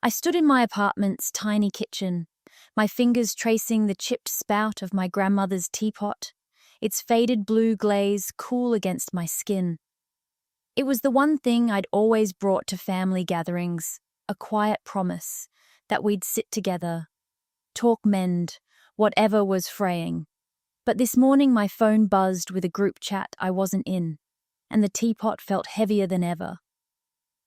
I stood in my apartment's tiny kitchen, my fingers tracing the chipped spout of my grandmother's teapot, its faded blue glaze cool against my skin. It was the one thing I'd always brought to family gatherings, a quiet promise that we'd sit together, talk mend, whatever was fraying. But this morning my phone buzzed with a group chat I wasn't in, and the teapot felt heavier than ever.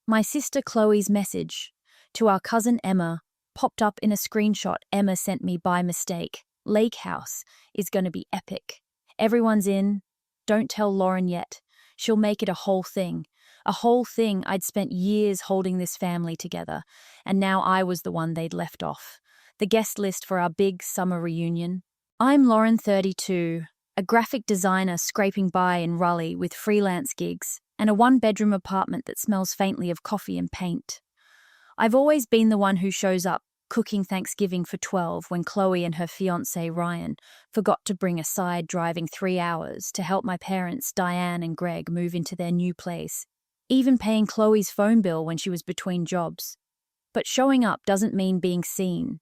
My sister Chloe's message to our cousin Emma popped up in a screenshot Emma sent me by mistake. Lake House is going to be epic. Everyone's in. Don't tell Lauren yet. She'll make it a whole thing. A whole thing. I'd spent years holding this family together, and now I was the one they'd left off. The guest list for our big summer reunion. I'm Lauren, 32, a graphic designer scraping by in Raleigh with freelance gigs and a one-bedroom apartment that smells faintly of coffee and paint. I've always been the one who shows up, cooking Thanksgiving for 12 when Chloe and her fiancé Ryan forgot to bring a side driving 3 hours to help my parents Diane and Greg move into their new place, even paying Chloe's phone bill when she was between jobs. But showing up doesn't mean being seen,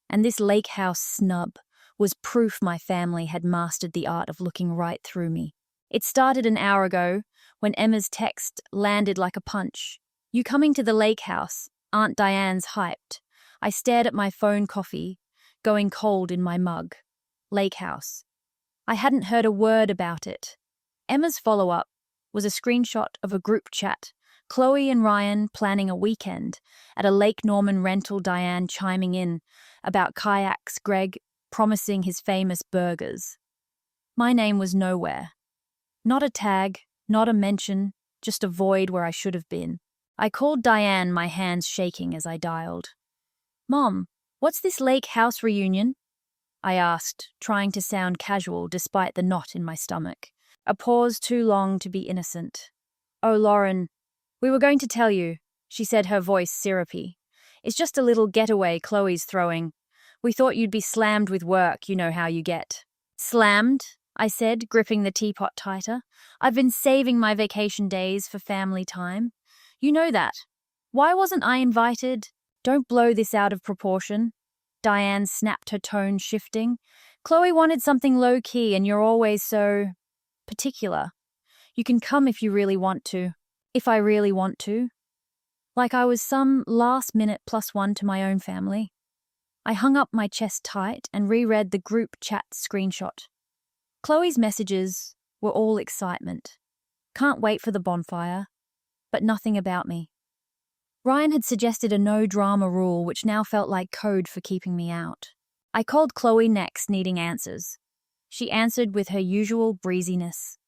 and this lake house snub was proof my family had mastered the art of looking right through me. It started an hour ago when Emma's text landed like a punch. "You coming to the lake house? Aunt Diane's hyped." I stared at my phone coffee, going cold in my mug. Lake house. I hadn't heard a word about it. Emma's follow-up was a screenshot of a group chat, Chloe and Ryan planning a weekend at a Lake Norman rental, Diane chiming in about kayaks, Greg promising his famous burgers. My name was nowhere. Not a tag, not a mention, just a void where I should have been. I called Diane, my hands shaking as I dialed. "Mom, what's this lake house reunion?" I asked, trying to sound casual despite the knot in my stomach. A pause too long to be innocent. "Oh, Lauren, we were going to tell you," she said, her voice syrupy. "It's just a little getaway Chloe's throwing. We thought you'd be slammed with work, you know how you get." "Slammed?" I said, gripping the teapot tighter. "I've been saving my vacation days for family time. You know that. Why wasn't I invited?" "Don't blow this out of proportion." Diane snapped, her tone shifting. "Chloe wanted something low-key and you're always so particular. You can come if you really want to. If I really want to." Like I was some last-minute +1 to my own family. I hung up my chest tight and reread the group chat screenshot. Chloe's messages were all excitement. "Can't wait for the bonfire," but nothing about me. Ryan had suggested a no-drama rule, which now felt like code for keeping me out. I called Chloe next, needing answers. She answered with her usual breeziness.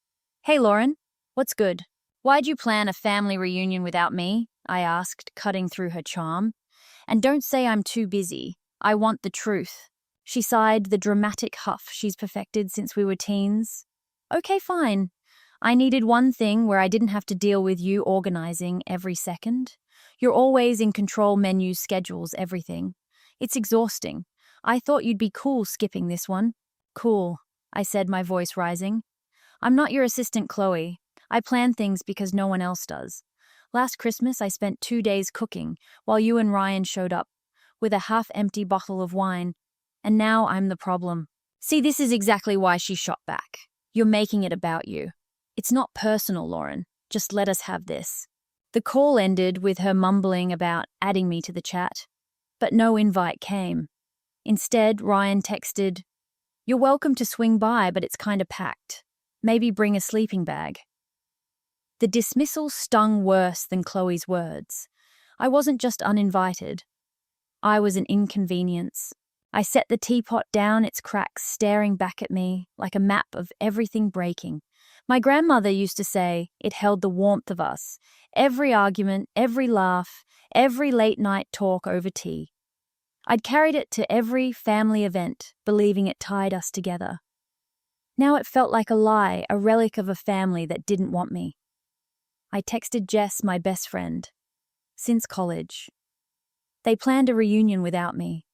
"Hey, Lauren, what's good? Why'd you plan a family reunion without me?" I asked, cutting through her charm. "And don't say I'm too busy. I want the truth." She sighed, the dramatic huff she's perfected since we were teens. "Okay, fine. I needed one thing where I didn't have to deal with you organizing every second. You're always in control, menus, schedules, everything. It's exhausting. I thought you'd be cool skipping this one." "Cool," I said, my voice rising. "I'm not your assistant, Chloe. I plan things because no one else does. Last Christmas I spent 2 days cooking while you and Ryan showed up with a half-empty bottle of wine, and now I'm the problem." See, this is exactly why she shot back. "You're making it about you." "It's not personal, Lauren. Just let us have this." The call ended with her mumbling about adding me to the chat, but no invite came. Instead, Ryan texted, "You're welcome to swing by, but it's kinda packed. Maybe bring a sleeping bag." The dismissal stung worse than Chloe's words. I wasn't just uninvited. I was an inconvenience. I set the teapot down, its cracks staring back at me like a map of everything breaking. My grandmother used to say it held the warmth of us, every argument, every laugh, every late-night talk over tea. I'd carried it to every family event, believing it tied us together. Now it felt like a lie, a relic of a family that didn't want me. I texted Jess, my best friend. Since college. They planned a reunion without me.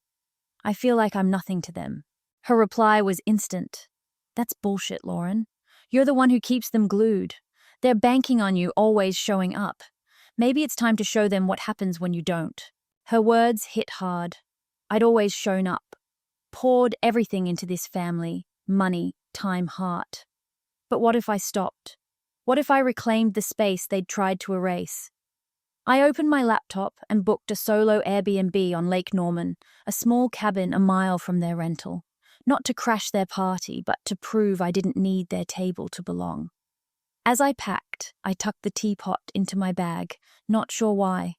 I feel like I'm nothing to them. Her reply was instant. "That's bullshit, Lauren. You're the one who keeps them glued. They're banking on you always showing up. Maybe it's time to show them what happens when you don't." Her words hit hard. I'd always shown up, poured everything into this family, money, time, heart. But what if I stopped? What if I reclaimed the space they'd tried to erase? I opened my laptop and booked a solo Airbnb on Lake Norman, a small cabin a mile from their rental. Not to crash their party, but to prove I didn't need their table to belong. As I packed, I tucked the teapot into my bag, not sure why.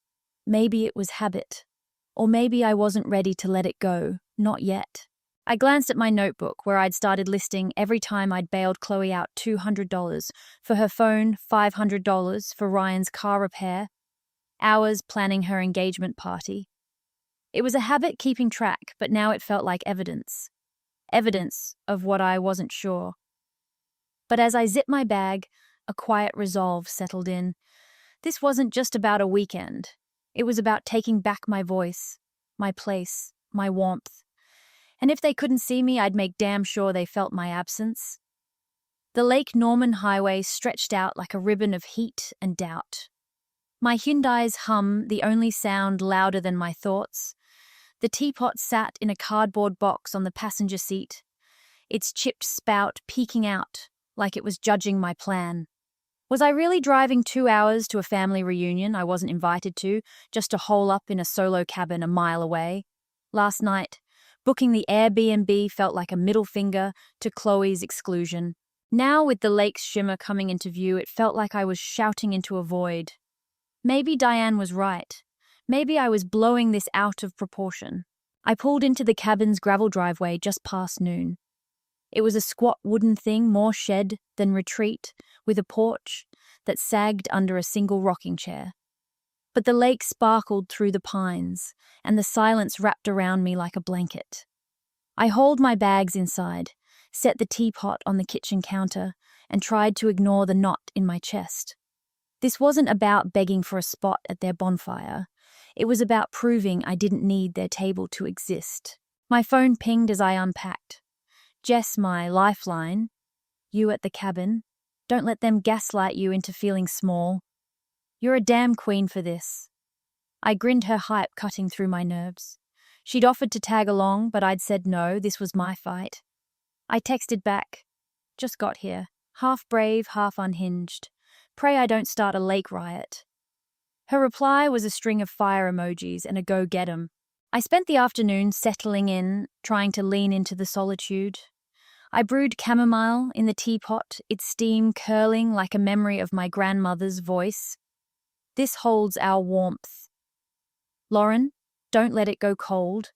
Maybe it was habit. Or maybe I wasn't ready to let it go, not yet. I glanced at my notebook where I'd started listing every time I'd bailed Chloe out $200 for her phone, $500 for Ryan's car repair, hours planning her engagement party. It was a habit keeping track, but now it felt like evidence. Evidence of what I wasn't sure. But as I zipped my bag, a quiet resolve settled in. This wasn't just about a weekend. It was about taking back my voice, my place, my warmth. And if they couldn't see me, I'd make damn sure they felt my absence. The Lake Norman highway stretched out like a ribbon of heat and doubt. My Hyundai's hum, the only sound louder than my thoughts. The teapot sat in a cardboard box on the passenger seat, its chipped spout peeking out like it was judging my plan. Was I really driving 2 hours to a family reunion I wasn't invited to, just to hole up in a solo cabin a mile away? Last night, booking the Airbnb felt like a middle finger to Chloe's exclusion. Now, with the lake's shimmer coming into view, it felt like I was shouting into a void. Maybe Diane was right. Maybe I was blowing this out of proportion. I pulled into the cabin's gravel driveway just past noon. It was a squat wooden thing, more shed than retreat, with a porch that sagged under a single rocking chair. But the lake sparkled through the pines, and the silence wrapped around me like a blanket. I hauled my bags inside, set the teapot on the kitchen counter, and tried to ignore the knot in my chest. This wasn't about begging for a spot at their bonfire. It was about proving I didn't need their table to exist. My phone pinged as I unpacked. Jess, my lifeline. You at the cabin. Don't let them gaslight you into feeling small. You're a damn queen for this. I grinned, her hype cutting through my nerves. She'd offered to tag along, but I'd said no, this was my fight. I texted back. Just got here. Half brave, half unhinged. Pray I don't start a lake riot. Her reply was a string of fire emojis and a go get 'em. I spent the afternoon settling in, trying to lean into the solitude. I brewed chamomile in the teapot, its steam curling like a memory of my grandmother's voice. This holds our warmth. Lauren, don't let it go cold.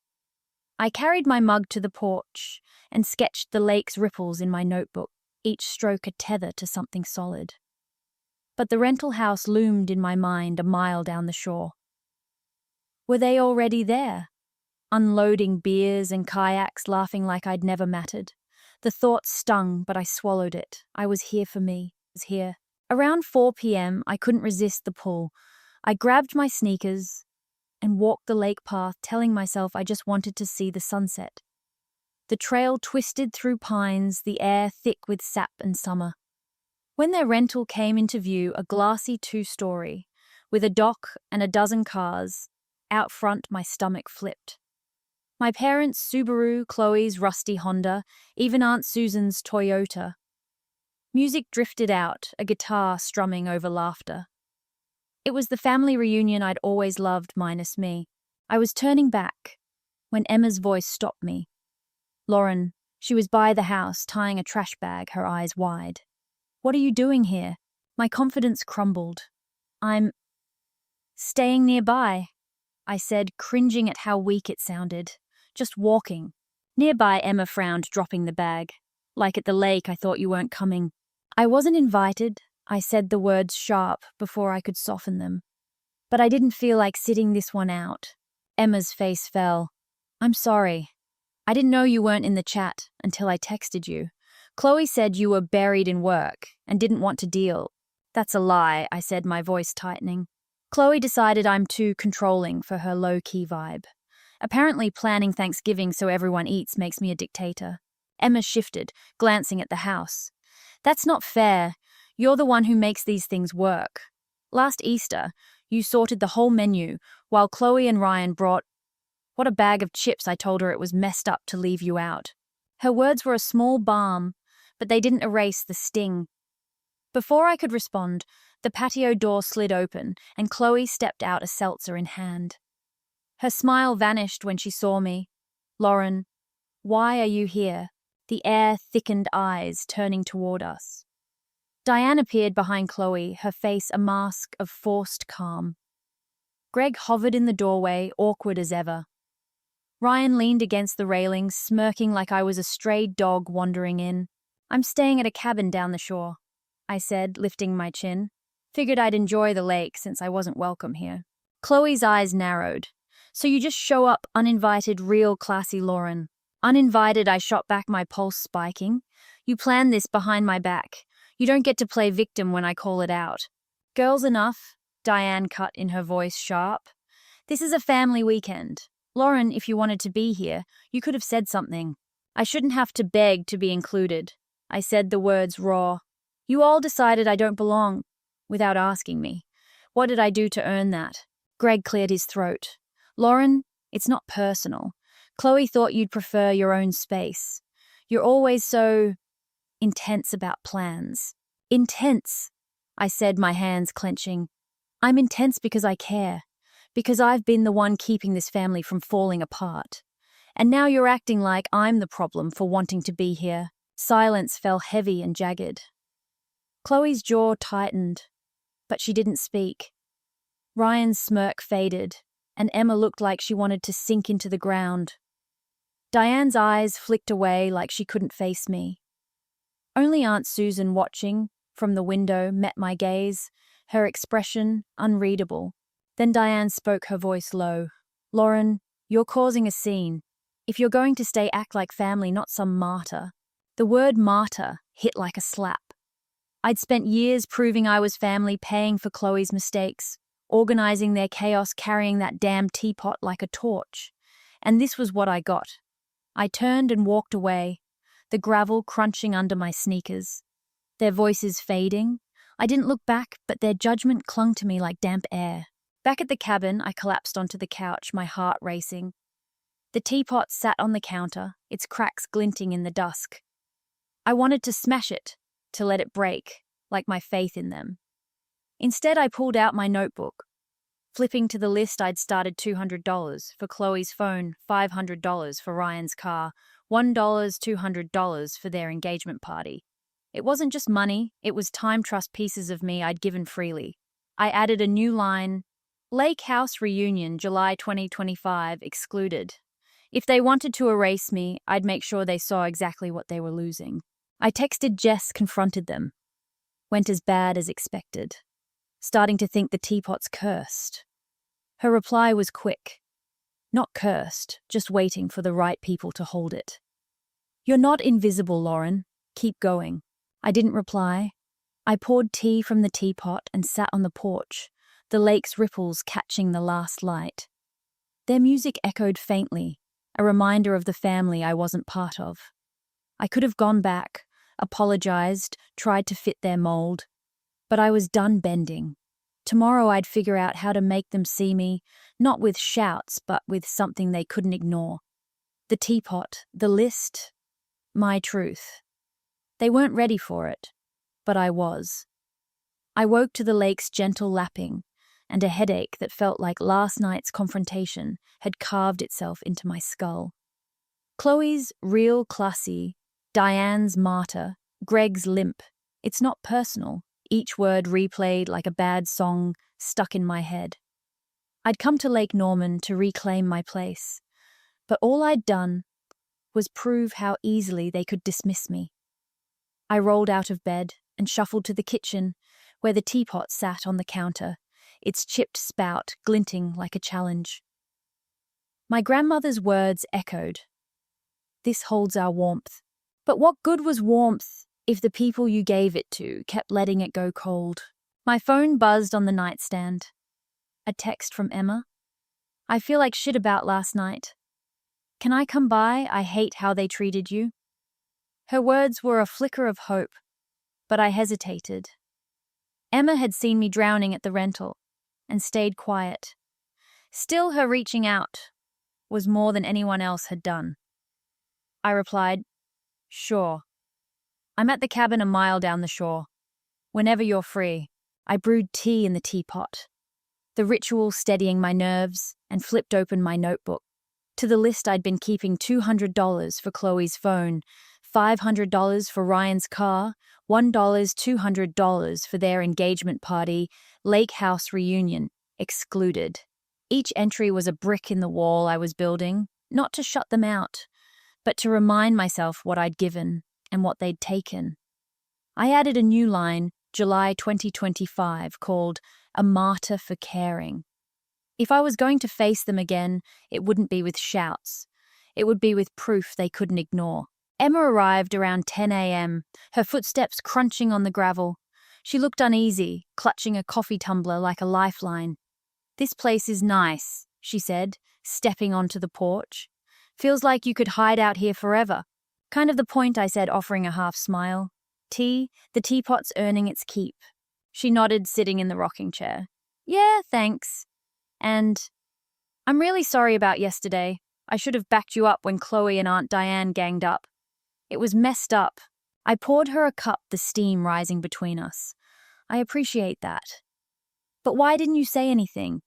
I carried my mug to the porch and sketched the lake's ripples in my notebook, each stroke a tether to something solid. But the rental house loomed in my mind a mile down the shore. Were they already there? Unloading beers and kayaks, laughing like I'd never mattered. The thought stung, but I swallowed it. I was here for me. I was here. Around 4 p.m., I couldn't resist the pull. I grabbed my sneakers and walked the lake path, telling myself I just wanted to see the sunset. The trail twisted through pines, the air thick with sap and summer. When their rental came into view, a glassy 2-story, with a dock and a dozen cars, out front my stomach flipped. My parents' Subaru, Chloe's rusty Honda, even Aunt Susan's Toyota. Music drifted out, a guitar strumming over laughter. It was the family reunion I'd always loved, minus me. I was turning back when Emma's voice stopped me. Lauren, she was by the house, tying a trash bag, her eyes wide. What are you doing here? My confidence crumbled. I'm staying nearby, I said, cringing at how weak it sounded. Just walking. Nearby, Emma frowned, dropping the bag. Like at the lake, I thought you weren't coming. I wasn't invited. I said the words sharp before I could soften them. But I didn't feel like sitting this one out. Emma's face fell. I'm sorry. I didn't know you weren't in the chat until I texted you. Chloe said you were buried in work and didn't want to deal. That's a lie, I said, my voice tightening. Chloe decided I'm too controlling for her low-key vibe. Apparently planning Thanksgiving so everyone eats makes me a dictator. Emma shifted, glancing at the house. That's not fair. You're the one who makes these things work. Last Easter, You sorted the whole menu, while Chloe and Ryan brought, what a bag of chips. I told her it was messed up to leave you out. Her words were a small balm, but they didn't erase the sting. Before I could respond, the patio door slid open and Chloe stepped out, a seltzer in hand. Her smile vanished when she saw me. Lauren, why are you here? The air thickened, eyes turning toward us. Diane appeared behind Chloe, her face a mask of forced calm. Greg hovered in the doorway, awkward as ever. Ryan leaned against the railing, smirking like I was a stray dog wandering in. I'm staying at a cabin down the shore, I said, lifting my chin. Figured I'd enjoy the lake since I wasn't welcome here. Chloe's eyes narrowed. So you just show up uninvited, real classy Lauren. Uninvited, I shot back, my pulse spiking. You planned this behind my back. You don't get to play victim when I call it out. Girls enough, Diane cut in, her voice sharp. This is a family weekend. Lauren, if you wanted to be here, you could have said something. I shouldn't have to beg to be included. I said the words raw. You all decided I don't belong, without asking me. What did I do to earn that? Greg cleared his throat. Lauren, it's not personal. Chloe thought you'd prefer your own space. You're always so intense about plans. Intense, I said, my hands clenching. I'm intense because I care. Because I've been the one keeping this family from falling apart. And now you're acting like I'm the problem for wanting to be here. Silence fell heavy and jagged. Chloe's jaw tightened, but she didn't speak. Ryan's smirk faded, and Emma looked like she wanted to sink into the ground. Diane's eyes flicked away like she couldn't face me. Only Aunt Susan, watching from the window, met my gaze, her expression unreadable. Then Diane spoke, her voice low. Lauren, you're causing a scene. If you're going to stay, act like family, not some martyr. The word martyr hit like a slap. I'd spent years proving I was family, paying for Chloe's mistakes, organizing their chaos, carrying that damn teapot like a torch. And this was what I got. I turned and walked away, the gravel crunching under my sneakers. Their voices fading. I didn't look back, but their judgment clung to me like damp air. Back at the cabin, I collapsed onto the couch, my heart racing. The teapot sat on the counter, its cracks glinting in the dusk. I wanted to smash it, to let it break, like my faith in them. Instead, I pulled out my notebook. Flipping to the list, I'd started $200 for Chloe's phone, $500 for Ryan's car, $1, $200 for their engagement party. It wasn't just money, it was time, trust, pieces of me I'd given freely. I added a new line, Lake House Reunion, July 2025, excluded. If they wanted to erase me, I'd make sure they saw exactly what they were losing. I texted Jess, confronted them. Went as bad as expected. Starting to think the teapot's cursed. Her reply was quick. Not cursed, just waiting for the right people to hold it. You're not invisible, Lauren. Keep going. I didn't reply. I poured tea from the teapot and sat on the porch, the lake's ripples catching the last light. Their music echoed faintly, a reminder of the family I wasn't part of. I could have gone back, apologized, tried to fit their mold, but I was done bending. Tomorrow I'd figure out how to make them see me, not with shouts, but with something they couldn't ignore. The teapot, the list, my truth. They weren't ready for it, but I was. I woke to the lake's gentle lapping, and a headache that felt like last night's confrontation had carved itself into my skull. Chloe's real classy, Diane's martyr, Greg's limp. It's not personal, each word replayed like a bad song stuck in my head. I'd come to Lake Norman to reclaim my place, but all I'd done was prove how easily they could dismiss me. I rolled out of bed and shuffled to the kitchen, where the teapot sat on the counter, its chipped spout glinting like a challenge. My grandmother's words echoed. This holds our warmth. But what good was warmth if the people you gave it to kept letting it go cold? My phone buzzed on the nightstand. A text from Emma. I feel like shit about last night. Can I come by? I hate how they treated you. Her words were a flicker of hope, but I hesitated. Emma had seen me drowning at the rental. and stayed quiet. Still, her reaching out was more than anyone else had done. I replied, "Sure. I'm at the cabin a mile down the shore. Whenever you're free." I brewed tea in the teapot, the ritual steadying my nerves, and flipped open my notebook. To the list I'd been keeping $200 for Chloe's phone, $500 for Ryan's car, $200 for their engagement party, lake house reunion, excluded. Each entry was a brick in the wall I was building, not to shut them out, but to remind myself what I'd given and what they'd taken. I added a new line, July 2025, called "A Martyr for Caring." If I was going to face them again, it wouldn't be with shouts. It would be with proof they couldn't ignore. Emma arrived around 10 a.m., her footsteps crunching on the gravel. She looked uneasy, clutching a coffee tumbler like a lifeline. "This place is nice," she said, stepping onto the porch. "Feels like you could hide out here forever." "Kind of the point," I said, offering a half smile. "Tea, the teapot's earning its keep." She nodded, sitting in the rocking chair. "Yeah, thanks. And I'm really sorry about yesterday. I should have backed you up when Chloe and Aunt Diane ganged up. It was messed up." I poured her a cup, the steam rising between us. "I appreciate that. But why didn't you say anything?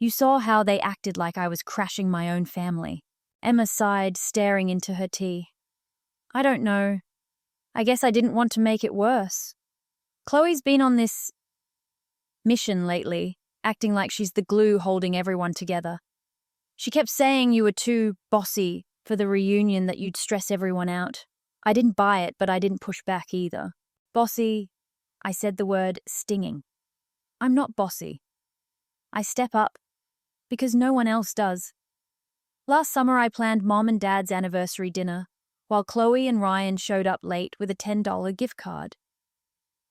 You saw how they acted like I was crashing my own family." Emma sighed, staring into her tea. "I don't know. I guess I didn't want to make it worse. Chloe's been on this mission lately, acting like she's the glue holding everyone together. She kept saying you were too bossy for the reunion, that you'd stress everyone out. I didn't buy it, but I didn't push back either." "Bossy," I said, the word stinging. "I'm not bossy. I step up because no one else does. Last summer I planned Mom and Dad's anniversary dinner, while Chloe and Ryan showed up late with a $10 gift card.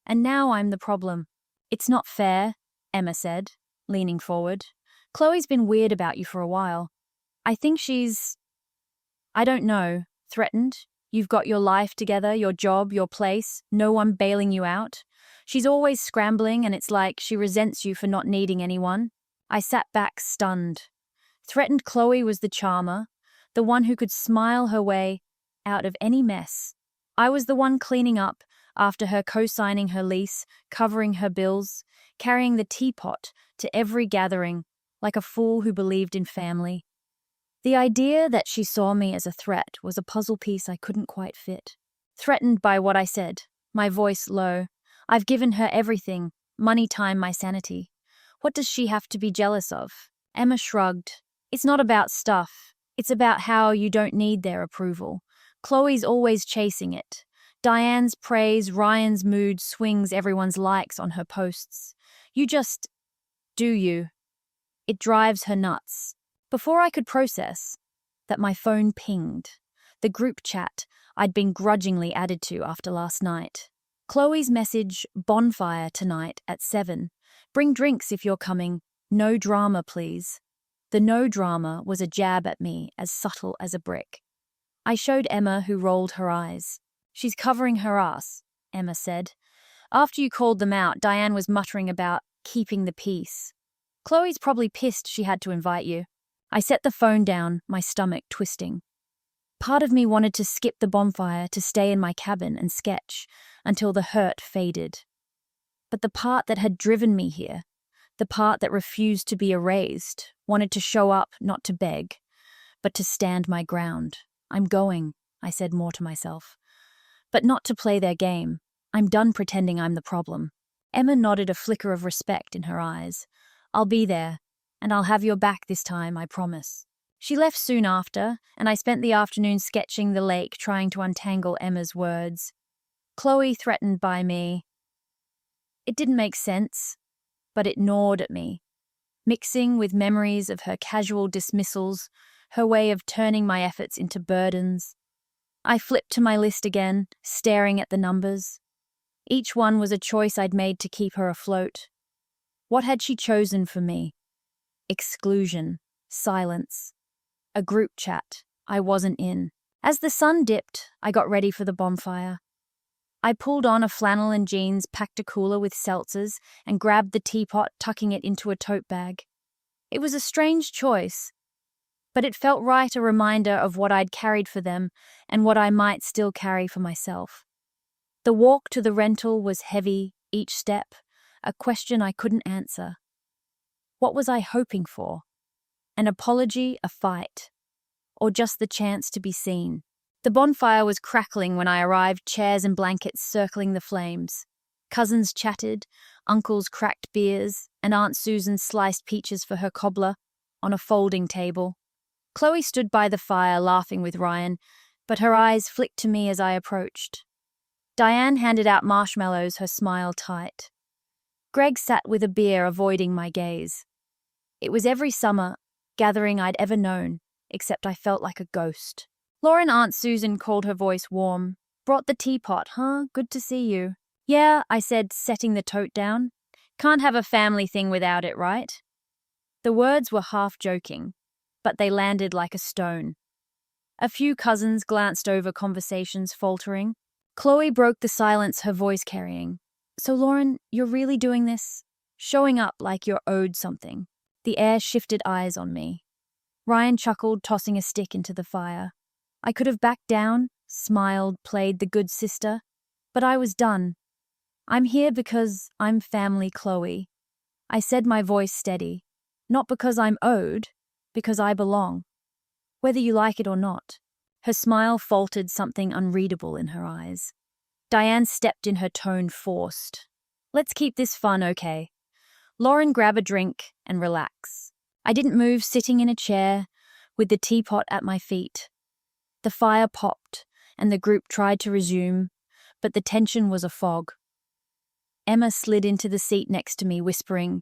And now I'm the problem." "It's not fair," Emma said, leaning forward. "Chloe's been weird about you for a while. I think she's, I don't know, threatened. You've got your life together, your job, your place, no one bailing you out. She's always scrambling, and it's like she resents you for not needing anyone." I sat back, stunned. Threatened Chloe was the charmer, the one who could smile her way out of any mess. I was the one cleaning up after her, co-signing her lease, covering her bills, carrying the teapot to every gathering, like a fool who believed in family. The idea that she saw me as a threat was a puzzle piece I couldn't quite fit. Threatened by what I said, my voice low. "I've given her everything, money, time, my sanity. What does she have to be jealous of?" Emma shrugged. "It's not about stuff. It's about how you don't need their approval. Chloe's always chasing it. Diane's praise, Ryan's mood swings, everyone's likes on her posts. You just do you. It drives her nuts." Before I could process that, my phone pinged. The group chat I'd been grudgingly added to after last night. Chloe's message, "Bonfire tonight at 7. Bring drinks if you're coming. No drama, please." The no drama was a jab at me as subtle as a brick. I showed Emma, who rolled her eyes. "She's covering her ass," Emma said. "After you called them out, Diane was muttering about keeping the peace. Chloe's probably pissed she had to invite you." I set the phone down, my stomach twisting. Part of me wanted to skip the bonfire to stay in my cabin and sketch until the hurt faded. But the part that had driven me here, the part that refused to be erased, wanted to show up, not to beg, but to stand my ground. "I'm going," I said, more to myself. "But not to play their game. I'm done pretending I'm the problem." Emma nodded, a flicker of respect in her eyes. "I'll be there, and I'll have your back this time, I promise." She left soon after, and I spent the afternoon sketching the lake, trying to untangle Emma's words. Chloe threatened by me. It didn't make sense, but it gnawed at me, mixing with memories of her casual dismissals, her way of turning my efforts into burdens. I flipped to my list again, staring at the numbers. Each one was a choice I'd made to keep her afloat. What had she chosen for me? Exclusion, silence, a group chat I wasn't in. As the sun dipped, I got ready for the bonfire. I pulled on a flannel and jeans, packed a cooler with seltzers, and grabbed the teapot, tucking it into a tote bag. It was a strange choice, but it felt right, a reminder of what I'd carried for them and what I might still carry for myself. The walk to the rental was heavy, each step, a question I couldn't answer. What was I hoping for? An apology, a fight, or just the chance to be seen? The bonfire was crackling when I arrived, chairs and blankets circling the flames. Cousins chatted, uncles cracked beers, and Aunt Susan sliced peaches for her cobbler on a folding table. Chloe stood by the fire, laughing with Ryan, but her eyes flicked to me as I approached. Diane handed out marshmallows, her smile tight. Greg sat with a beer, avoiding my gaze. It was every summer gathering I'd ever known, except I felt like a ghost. Lauren, Aunt Susan called, her voice warm. Brought the teapot, huh? Good to see you. Yeah, I said, setting the tote down. Can't have a family thing without it, right? The words were half joking, but they landed like a stone. A few cousins glanced over, conversations faltering. Chloe broke the silence, her voice carrying. So Lauren, you're really doing this? Showing up like you're owed something. The air shifted eyes on me. Ryan chuckled, tossing a stick into the fire. I could have backed down, smiled, played the good sister, but I was done. I'm here because I'm family Chloe. I said, my voice steady. Not because I'm owed, because I belong. Whether you like it or not. Her smile faltered, something unreadable in her eyes. Diane stepped in, her tone forced. Let's keep this fun, okay? Lauren, grab a drink and relax. I didn't move, sitting in a chair with the teapot at my feet. The fire popped and the group tried to resume, but the tension was a fog. Emma slid into the seat next to me, whispering,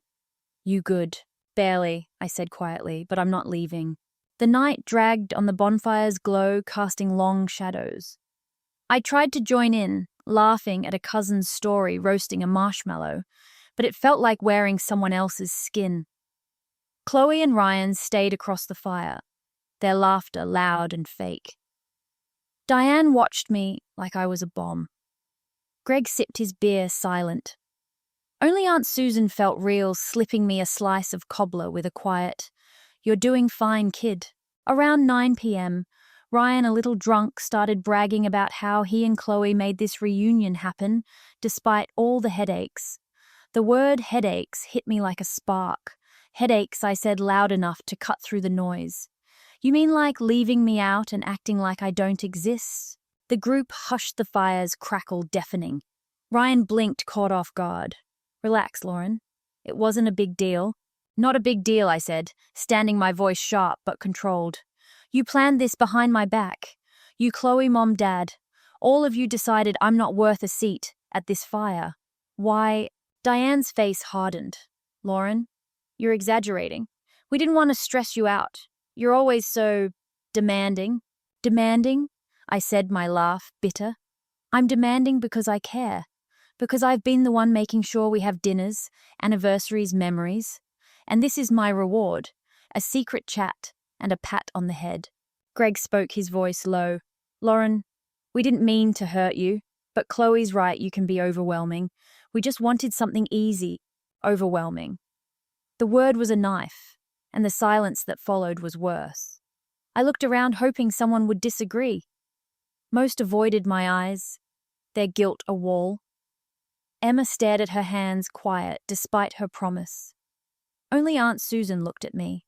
You good? Barely, I said quietly, but I'm not leaving. The night dragged on, the bonfire's glow casting long shadows. I tried to join in, laughing at a cousin's story, roasting a marshmallow, but it felt like wearing someone else's skin. Chloe and Ryan stayed across the fire, their laughter loud and fake. Diane watched me like I was a bomb. Greg sipped his beer, silent. Only Aunt Susan felt real, slipping me a slice of cobbler with a quiet, You're doing fine, kid. Around 9 p.m., Ryan, a little drunk, started bragging about how he and Chloe made this reunion happen despite all the headaches. The word headaches hit me like a spark. Headaches, I said loud enough to cut through the noise. You mean like leaving me out and acting like I don't exist? The group hushed, the fire's crackle deafening. Ryan blinked, caught off guard. Relax, Lauren. It wasn't a big deal. Not a big deal, I said, standing, my voice sharp but controlled. You planned this behind my back. You, Chloe, Mom, Dad. All of you decided I'm not worth a seat at this fire. Why? Diane's face hardened. Lauren, you're exaggerating. We didn't want to stress you out. You're always so demanding. Demanding? I said, my laugh bitter. I'm demanding because I care. Because I've been the one making sure we have dinners, anniversaries, memories. And this is my reward, a secret chat and a pat on the head. Greg spoke, his voice low. Lauren, we didn't mean to hurt you, but Chloe's right, you can be overwhelming. We just wanted something easy, overwhelming. The word was a knife, and the silence that followed was worse. I looked around, hoping someone would disagree. Most avoided my eyes, their guilt a wall. Emma stared at her hands, quiet despite her promise. Only Aunt Susan looked at me,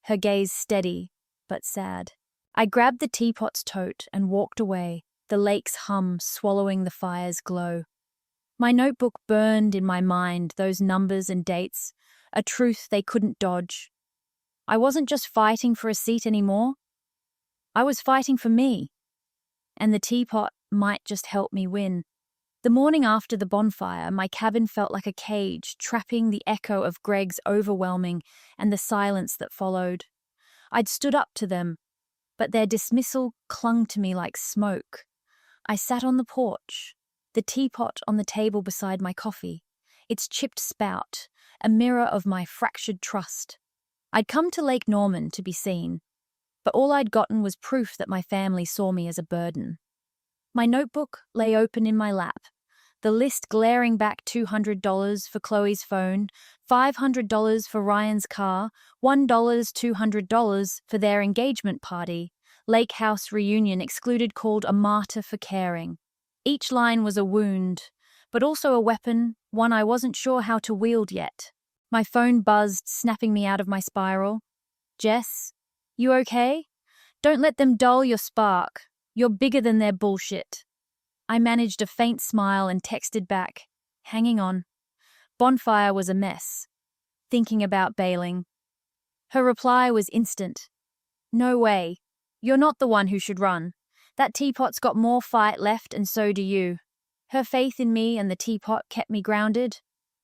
her gaze steady but sad. I grabbed the teapot's tote and walked away, the lake's hum swallowing the fire's glow. My notebook burned in my mind, those numbers and dates, a truth they couldn't dodge. I wasn't just fighting for a seat anymore. I was fighting for me. And the teapot might just help me win. The morning after the bonfire, my cabin felt like a cage, trapping the echo of Greg's overwhelming and the silence that followed. I'd stood up to them, but their dismissal clung to me like smoke. I sat on the porch, the teapot on the table beside my coffee, its chipped spout, a mirror of my fractured trust. I'd come to Lake Norman to be seen, but all I'd gotten was proof that my family saw me as a burden. My notebook lay open in my lap, the list glaring back $200 for Chloe's phone, $500 for Ryan's car, $1 $200 for their engagement party, lake house reunion excluded called a martyr for caring. Each line was a wound, but also a weapon, one I wasn't sure how to wield yet. My phone buzzed, snapping me out of my spiral. Jess, you okay? Don't let them dull your spark. You're bigger than their bullshit. I managed a faint smile and texted back, hanging on. Bonfire was a mess. Thinking about bailing. Her reply was instant. No way. You're not the one who should run. That teapot's got more fight left and so do you. Her faith in me and the teapot kept me grounded,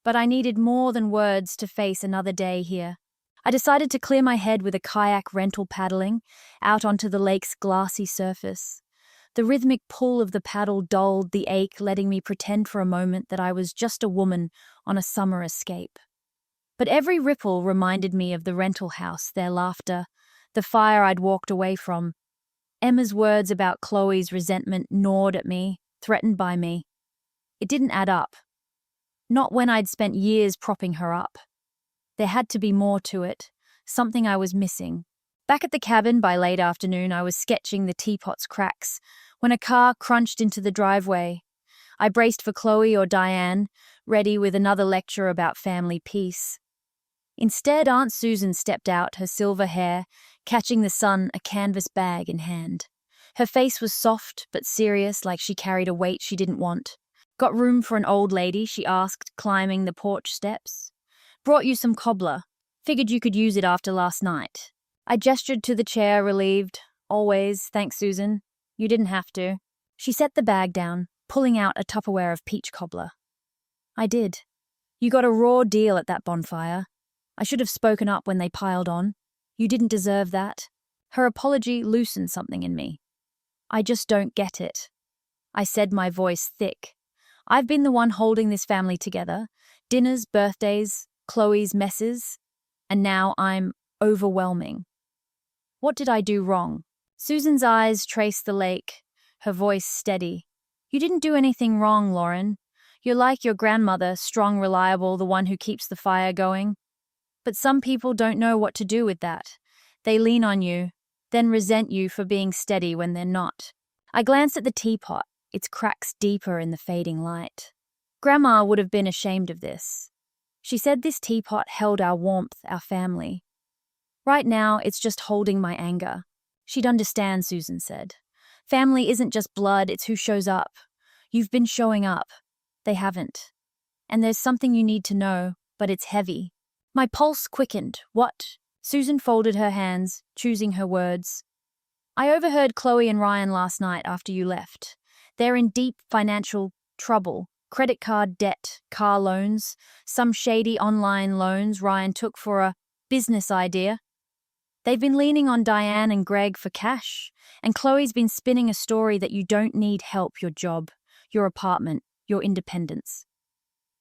but I needed more than words to face another day here. I decided to clear my head with a kayak rental paddling out onto the lake's glassy surface. The rhythmic pull of the paddle dulled the ache, letting me pretend for a moment that I was just a woman on a summer escape. But every ripple reminded me of the rental house, their laughter, the fire I'd walked away from. Emma's words about Chloe's resentment gnawed at me, threatened by me. It didn't add up. Not when I'd spent years propping her up. There had to be more to it, something I was missing. Back at the cabin by late afternoon, I was sketching the teapot's cracks when a car crunched into the driveway. I braced for Chloe or Diane, ready with another lecture about family peace. Instead, Aunt Susan stepped out, her silver hair catching the sun, a canvas bag in hand. Her face was soft but serious, like she carried a weight she didn't want. Got room for an old lady, she asked, climbing the porch steps. Brought you some cobbler. Figured you could use it after last night. I gestured to the chair, relieved. Always, thanks, Susan. You didn't have to. She set the bag down, pulling out a Tupperware of peach cobbler. I did. You got a raw deal at that bonfire. I should have spoken up when they piled on. You didn't deserve that. Her apology loosened something in me. I just don't get it. I said, my voice thick. I've been the one holding this family together. Dinners, birthdays, Chloe's messes. And now I'm overwhelming. What did I do wrong? Susan's eyes traced the lake, her voice steady. You didn't do anything wrong, Lauren. You're like your grandmother, strong, reliable, the one who keeps the fire going. But some people don't know what to do with that. They lean on you, then resent you for being steady when they're not. I glanced at the teapot, its cracks deeper in the fading light. Grandma would have been ashamed of this. She said this teapot held our warmth, our family. Right now, it's just holding my anger. She'd understand, Susan said. Family isn't just blood, it's who shows up. You've been showing up. They haven't. And there's something you need to know, but it's heavy. My pulse quickened. What? Susan folded her hands, choosing her words. I overheard Chloe and Ryan last night after you left. They're in deep financial trouble. Credit card debt, car loans, some shady online loans Ryan took for a business idea. They've been leaning on Diane and Greg for cash, and Chloe's been spinning a story that you don't need help, your job, your apartment, your independence.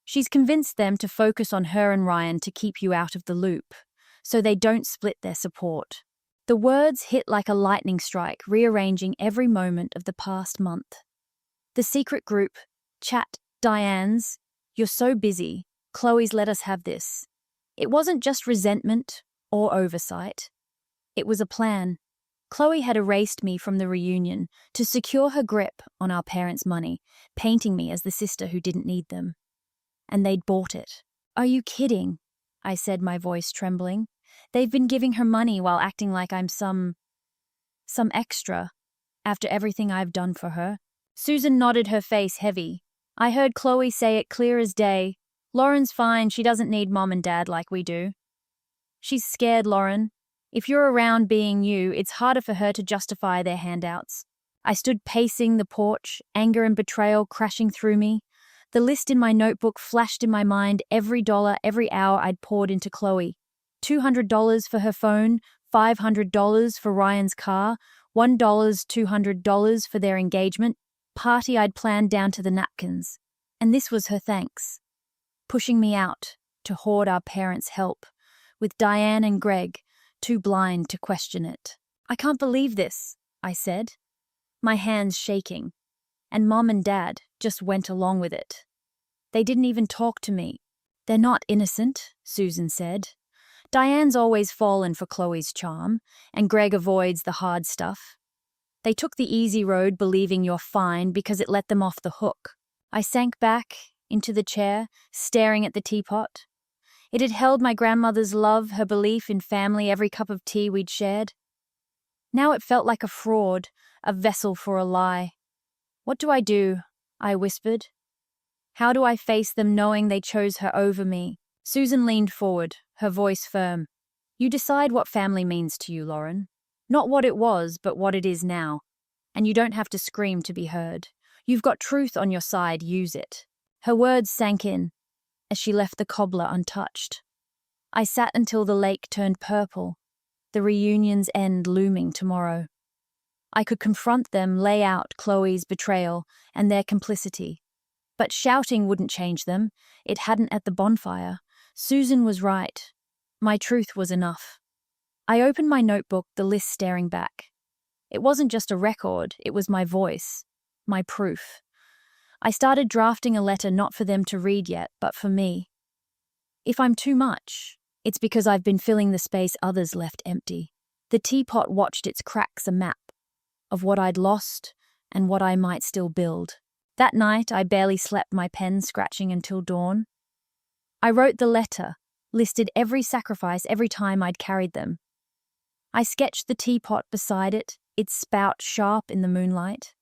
She's convinced them to focus on her and Ryan to keep you out of the loop, so they don't split their support. The words hit like a lightning strike, rearranging every moment of the past month. The secret group, chat, Diane's, you're so busy, Chloe's let us have this. It wasn't just resentment or oversight. It was a plan. Chloe had erased me from the reunion to secure her grip on our parents' money, painting me as the sister who didn't need them. And they'd bought it. Are you kidding? I said, my voice trembling. They've been giving her money while acting like I'm some extra, after everything I've done for her. Susan nodded, her face heavy. I heard Chloe say it clear as day. Lauren's fine, she doesn't need mom and dad like we do. She's scared, Lauren. If you're around being you, it's harder for her to justify their handouts. I stood pacing the porch, anger and betrayal crashing through me. The list in my notebook flashed in my mind, every dollar, every hour I'd poured into Chloe. $200 for her phone, $500 for Ryan's car, $1 $200 for their engagement, party I'd planned down to the napkins. And this was her thanks. Pushing me out to hoard our parents' help, with Diane and Greg too blind to question it. I can't believe this, I said, my hands shaking. And Mom and Dad just went along with it. They didn't even talk to me. They're not innocent, Susan said. Diane's always fallen for Chloe's charm, and Greg avoids the hard stuff. They took the easy road believing you're fine because it let them off the hook. I sank back into the chair, staring at the teapot. It had held my grandmother's love, her belief in family, every cup of tea we'd shared. Now it felt like a fraud, a vessel for a lie. What do I do? I whispered. How do I face them knowing they chose her over me? Susan leaned forward, her voice firm. You decide what family means to you, Lauren. Not what it was, but what it is now. And you don't have to scream to be heard. You've got truth on your side, use it. Her words sank in as she left the cobbler untouched. I sat until the lake turned purple, the reunion's end looming tomorrow. I could confront them, lay out Chloe's betrayal and their complicity. But shouting wouldn't change them. It hadn't at the bonfire. Susan was right. My truth was enough. I opened my notebook, the list staring back. It wasn't just a record, it was my voice, my proof. I started drafting a letter not for them to read yet, but for me. If I'm too much, it's because I've been filling the space others left empty. The teapot watched its cracks, a map of what I'd lost and what I might still build. That night, I barely slept, my pen scratching until dawn. I wrote the letter, listed every sacrifice every time I'd carried them. I sketched the teapot beside it, its spout sharp in the moonlight.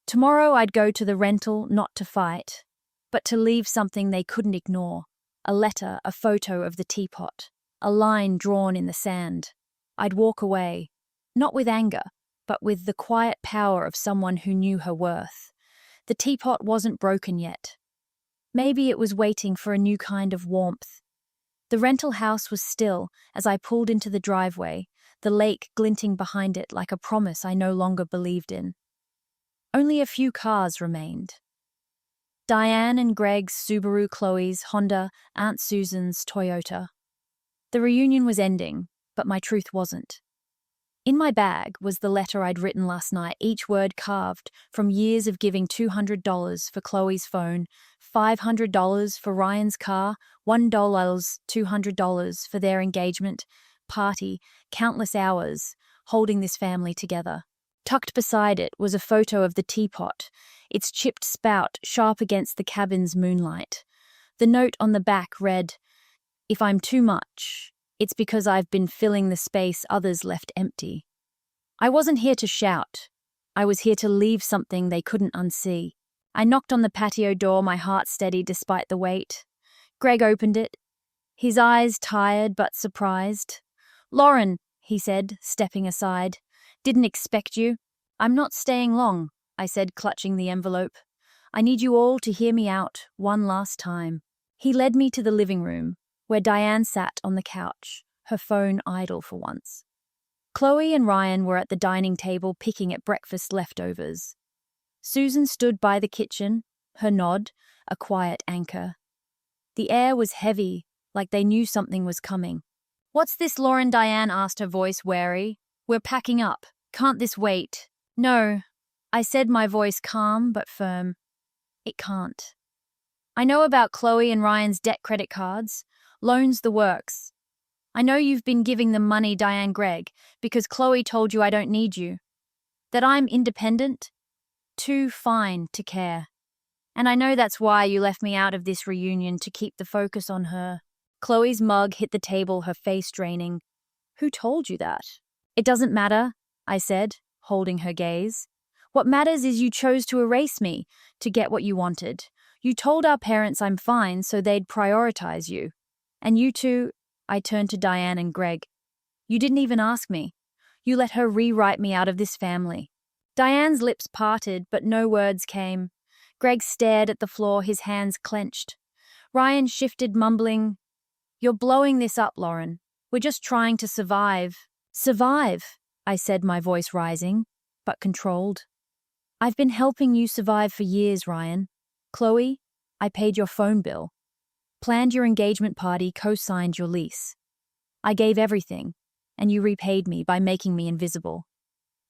Tomorrow I'd go to the rental not to fight, but to leave something they couldn't ignore. A letter, a photo of the teapot, a line drawn in the sand. I'd walk away, not with anger, but with the quiet power of someone who knew her worth. The teapot wasn't broken yet. Maybe it was waiting for a new kind of warmth. The rental house was still as I pulled into the driveway, the lake glinting behind it like a promise I no longer believed in. Only a few cars remained. Diane and Greg's Subaru, Chloe's Honda, Aunt Susan's Toyota. The reunion was ending, but my truth wasn't. In my bag was the letter I'd written last night, each word carved from years of giving $200 for Chloe's phone, $500 for Ryan's car, $1, $200 for their engagement, party, countless hours, holding this family together. Tucked beside it was a photo of the teapot, its chipped spout sharp against the cabin's moonlight. The note on the back read, "If I'm too much, it's because I've been filling the space others left empty." I wasn't here to shout. I was here to leave something they couldn't unsee. I knocked on the patio door, my heart steady despite the weight. Greg opened it, his eyes tired but surprised. "Lauren," he said, stepping aside. "Didn't expect you." "I'm not staying long," I said, clutching the envelope. "I need you all to hear me out one last time." He led me to the living room, where Diane sat on the couch, her phone idle for once. Chloe and Ryan were at the dining table picking at breakfast leftovers. Susan stood by the kitchen, her nod, a quiet anchor. The air was heavy, like they knew something was coming. "What's this, Lauren?" Diane asked, her voice wary. "We're packing up. Can't this wait?" "No," I said, my voice calm but firm. "It can't. I know about Chloe and Ryan's debt credit cards, loans, the works. I know you've been giving them money, Diane, Greg, because Chloe told you I don't need you. That I'm independent, too fine to care. And I know that's why you left me out of this reunion, to keep the focus on her." Chloe's mug hit the table, her face draining. "Who told you that?" "It doesn't matter," I said, holding her gaze. "What matters is you chose to erase me to get what you wanted. You told our parents I'm fine so they'd prioritize you. And you two," I turned to Diane and Greg, "you didn't even ask me. You let her rewrite me out of this family." Diane's lips parted, but no words came. Greg stared at the floor, his hands clenched. Ryan shifted, mumbling, "You're blowing this up, Lauren. We're just trying to survive." "Survive," I said, my voice rising, but controlled. "I've been helping you survive for years, Ryan. Chloe, I paid your phone bill, planned your engagement party, co-signed your lease. I gave everything, and you repaid me by making me invisible.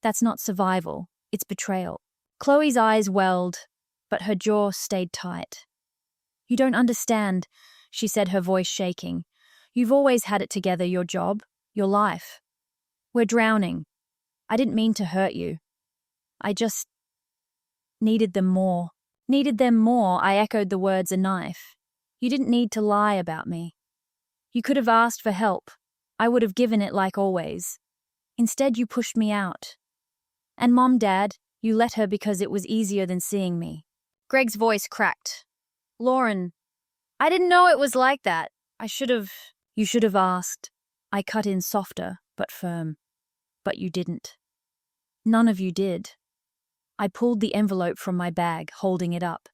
That's not survival, it's betrayal." Chloe's eyes welled, but her jaw stayed tight. You don't understand, she said, her voice shaking. You've always had it together, your job, your life. We're drowning. I didn't mean to hurt you. I just needed them more. Needed them more, I echoed the words, a knife. You didn't need to lie about me. You could have asked for help. I would have given it like always. Instead, you pushed me out. And Mom, Dad, you let her because it was easier than seeing me. Greg's voice cracked. Lauren, I didn't know it was like that. You should have asked. I cut in softer, but firm. But you didn't. None of you did. I pulled the envelope from my bag, holding it up.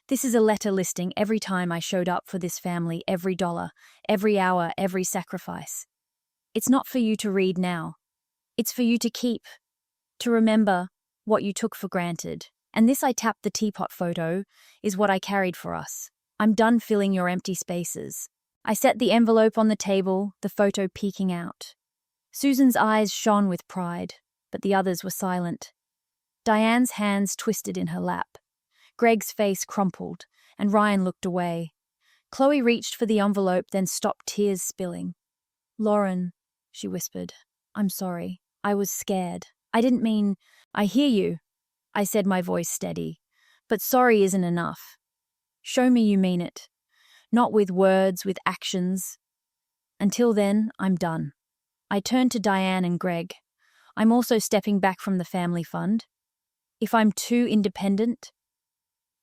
This is a letter listing every time I showed up for this family, every dollar, every hour, every sacrifice. It's not for you to read now. It's for you to keep, to remember what you took for granted. And this, I tapped the teapot photo, is what I carried for us. I'm done filling your empty spaces. I set the envelope on the table, the photo peeking out. Susan's eyes shone with pride, but the others were silent. Diane's hands twisted in her lap. Greg's face crumpled, and Ryan looked away. Chloe reached for the envelope, then stopped, tears spilling. Lauren, she whispered, I'm sorry. I was scared. I didn't mean. I hear you, I said, my voice steady. But sorry isn't enough. Show me you mean it. Not with words, with actions. Until then, I'm done. I turned to Diane and Greg. I'm also stepping back from the family fund. If I'm too independent,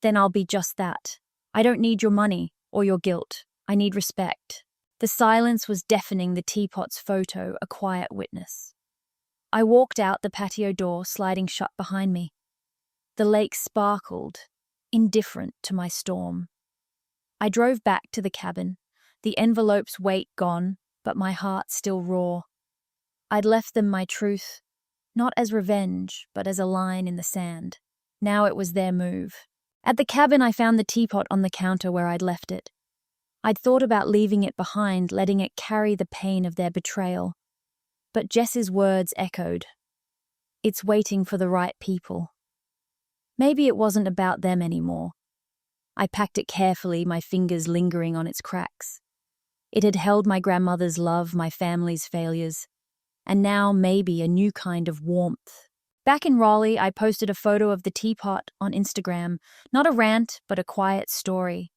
then I'll be just that. I don't need your money or your guilt. I need respect. The silence was deafening, the teapot's photo a quiet witness. I walked out the patio door, sliding shut behind me. The lake sparkled, indifferent to my storm. I drove back to the cabin, the envelope's weight gone, but my heart still raw. I'd left them my truth, not as revenge, but as a line in the sand. Now it was their move. At the cabin, I found the teapot on the counter where I'd left it. I'd thought about leaving it behind, letting it carry the pain of their betrayal. But Jess's words echoed. It's waiting for the right people. Maybe it wasn't about them anymore. I packed it carefully, my fingers lingering on its cracks. It had held my grandmother's love, my family's failures, and now maybe a new kind of warmth. Back in Raleigh, I posted a photo of the teapot on Instagram, not a rant, but a quiet story.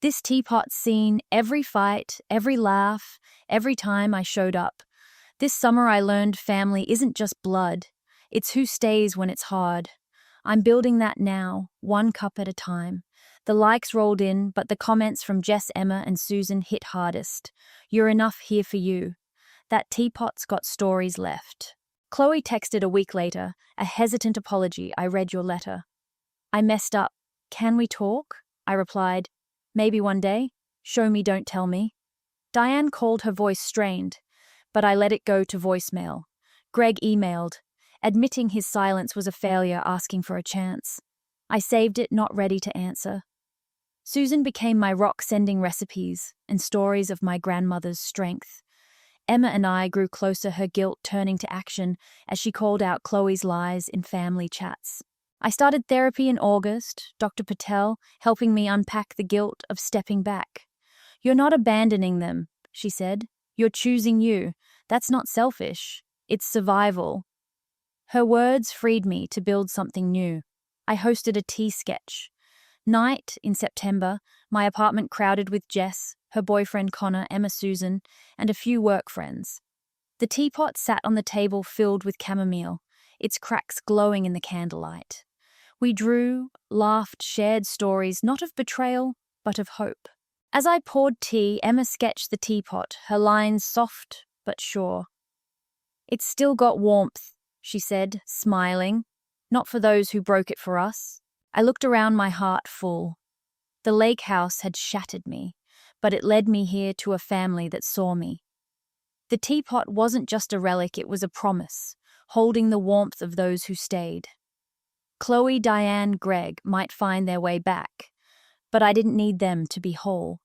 This teapot's seen every fight, every laugh, every time I showed up. This summer I learned family isn't just blood, it's who stays when it's hard. I'm building that now, one cup at a time. The likes rolled in, but the comments from Jess, Emma, and Susan hit hardest. You're enough here for you. That teapot's got stories left. Chloe texted a week later, a hesitant apology. I read your letter. I messed up. Can we talk? I replied. Maybe one day. Show me, don't tell me. Diane called, her voice strained, but I let it go to voicemail. Greg emailed, admitting his silence was a failure, asking for a chance. I saved it, not ready to answer. Susan became my rock, sending recipes and stories of my grandmother's strength. Emma and I grew closer, her guilt turning to action as she called out Chloe's lies in family chats. I started therapy in August, Dr. Patel helping me unpack the guilt of stepping back. You're not abandoning them, she said. You're choosing you. That's not selfish. It's survival. Her words freed me to build something new. I hosted a tea sketch night in September, my apartment crowded with Jess, her boyfriend Connor, Emma, Susan, and a few work friends. The teapot sat on the table filled with chamomile, its cracks glowing in the candlelight. We drew, laughed, shared stories, not of betrayal, but of hope. As I poured tea, Emma sketched the teapot, her lines soft but sure. It's still got warmth, she said, smiling. Not for those who broke it for us. I looked around, my heart full. The lake house had shattered me, but it led me here to a family that saw me. The teapot wasn't just a relic, it was a promise, holding the warmth of those who stayed. Chloe, Diane, Greg might find their way back, but I didn't need them to be whole.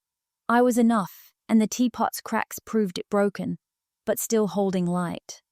I was enough, and the teapot's cracks proved it broken, but still holding light.